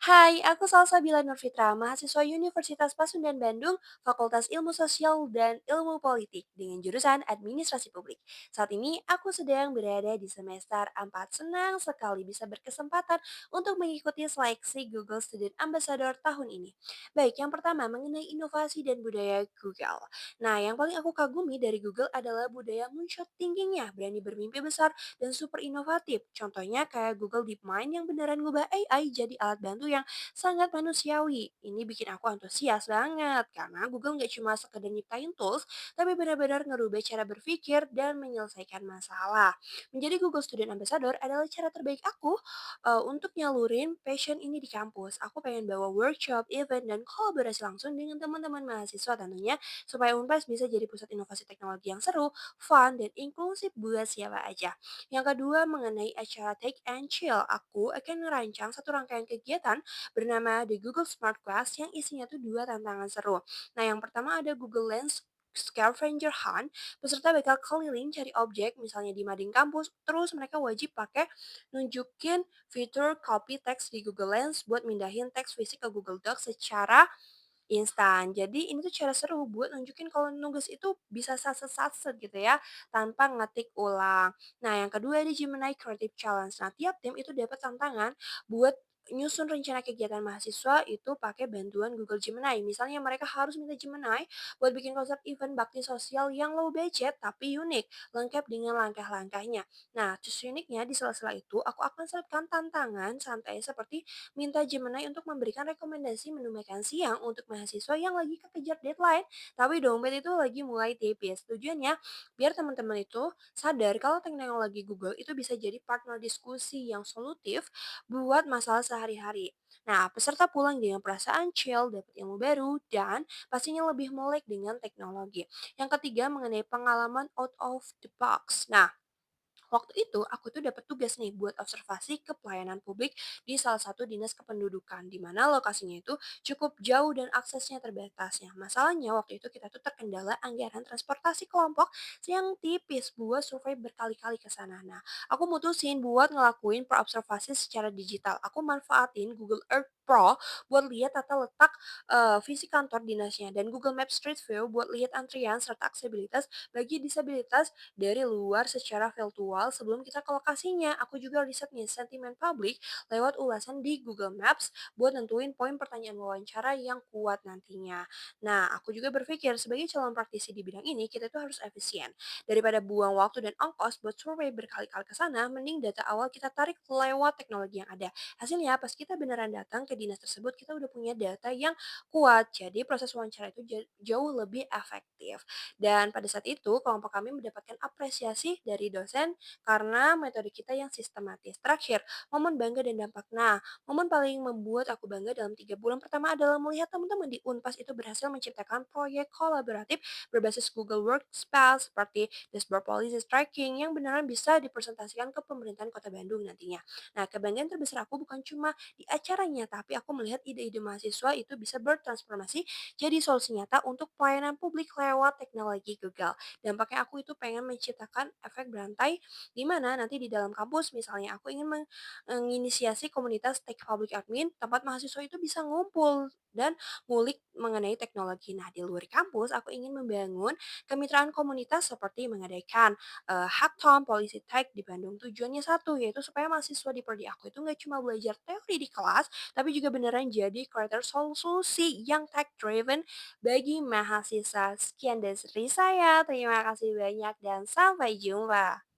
Hai, aku Salsabila Nurfitra, mahasiswa Universitas Pasundan Bandung, Fakultas Ilmu Sosial dan Ilmu Politik dengan jurusan Administrasi Publik. Saat ini aku sedang berada di semester 4, senang sekali bisa berkesempatan untuk mengikuti seleksi Google Student Ambassador tahun ini. Baik, yang pertama mengenai inovasi dan budaya Google. Nah, yang paling aku kagumi dari Google adalah budaya moonshot tingginya, berani bermimpi besar dan super inovatif. Contohnya kayak Google DeepMind yang beneran ngubah AI jadi alat bantu yang sangat manusiawi. Ini bikin aku antusias banget karena Google nggak cuma sekedar nyiptain tools, tapi benar-benar ngerubah cara berpikir dan menyelesaikan masalah. Menjadi Google Student Ambassador adalah cara terbaik aku untuk nyalurin passion ini di kampus. Aku pengen bawa workshop, event, dan kolaborasi langsung dengan teman-teman mahasiswa tentunya supaya Unpas bisa jadi pusat inovasi teknologi yang seru, fun, dan inklusif buat siapa aja. Yang kedua mengenai acara Take and Chill, aku akan merancang satu rangkaian kegiatan bernama The Google Smart Class yang isinya tuh dua tantangan seru. Nah, yang pertama ada Google Lens Scavenger Hunt, peserta bakal keliling cari objek misalnya di mading kampus, terus mereka wajib pakai nunjukin fitur copy text di Google Lens buat mindahin teks fisik ke Google Docs secara instan. Jadi ini tuh cara seru buat nunjukin kalau nugas itu bisa satset-satset gitu ya, tanpa ngetik ulang. Nah, yang kedua ada Gemini Creative Challenge. Nah, tiap tim itu dapat tantangan buat nyusun rencana kegiatan mahasiswa itu pakai bantuan Google Gemini. Misalnya mereka harus minta Gemini buat bikin konsep event bakti sosial yang low budget tapi unik, lengkap dengan langkah-langkahnya. Nah, terus uniknya di sela-sela itu aku akan selipkan tantangan santai seperti minta Gemini untuk memberikan rekomendasi menu makan siang untuk mahasiswa yang lagi kekejar deadline, tapi dompet itu lagi mulai tipis. Tujuannya biar teman-teman itu sadar kalau teknologi Google itu bisa jadi partner diskusi yang solutif buat masalah sehari-hari. Nah, peserta pulang dengan perasaan chill, dapat ilmu baru, dan pastinya lebih melek dengan teknologi. Yang ketiga mengenai pengalaman out of the box. Nah, waktu itu aku tuh dapat tugas nih buat observasi ke pelayanan publik di salah satu dinas kependudukan di mana lokasinya itu cukup jauh dan aksesnya terbatas. Ya, masalahnya waktu itu kita tuh terkendala anggaran transportasi kelompok yang tipis buat survei berkali-kali ke sana. Nah, aku mutusin buat ngelakuin observasi secara digital. Aku manfaatin Google Earth Pro buat lihat tata letak fisik kantor dinasnya dan Google Maps Street View buat lihat antrian serta aksesibilitas bagi disabilitas dari luar secara virtual sebelum kita ke lokasinya. Aku juga riset nih sentimen publik lewat ulasan di Google Maps buat nentuin poin pertanyaan wawancara yang kuat nantinya. Nah, aku juga berpikir sebagai calon praktisi di bidang ini, kita tuh harus efisien. Daripada buang waktu dan ongkos buat survei berkali-kali ke sana, mending data awal kita tarik lewat teknologi yang ada. Hasilnya, pas kita beneran datang ke dinas tersebut, kita udah punya data yang kuat. Jadi proses wawancara itu jauh lebih efektif. Dan pada saat itu, kelompok kami mendapatkan apresiasi dari dosen karena metode kita yang sistematis. Terakhir, momen bangga dan dampak. Nah, momen paling membuat aku bangga dalam 3 bulan pertama adalah melihat teman-teman di Unpas itu berhasil menciptakan proyek kolaboratif berbasis Google Workspace seperti dashboard policy tracking yang beneran bisa dipresentasikan ke pemerintahan Kota Bandung nantinya. Nah, kebanggaan terbesar aku bukan cuma di acaranya, tapi aku melihat ide-ide mahasiswa itu bisa bertransformasi jadi solusi nyata untuk pelayanan publik lewat teknologi Google. Dampaknya aku itu pengen menciptakan efek berantai di mana nanti di dalam kampus misalnya aku ingin menginisiasi komunitas Tech Public Admin tempat mahasiswa itu bisa ngumpul dan ngulik mengenai teknologi. Nah, di luar kampus aku ingin membangun kemitraan komunitas seperti mengadakan hackathon Policy Tech di Bandung. Tujuannya satu, yaitu supaya mahasiswa di prodi aku itu nggak cuma belajar teori di kelas, tapi juga beneran jadi creator solusi yang tech driven bagi mahasiswa. Sekian dari saya, terima kasih banyak dan sampai jumpa.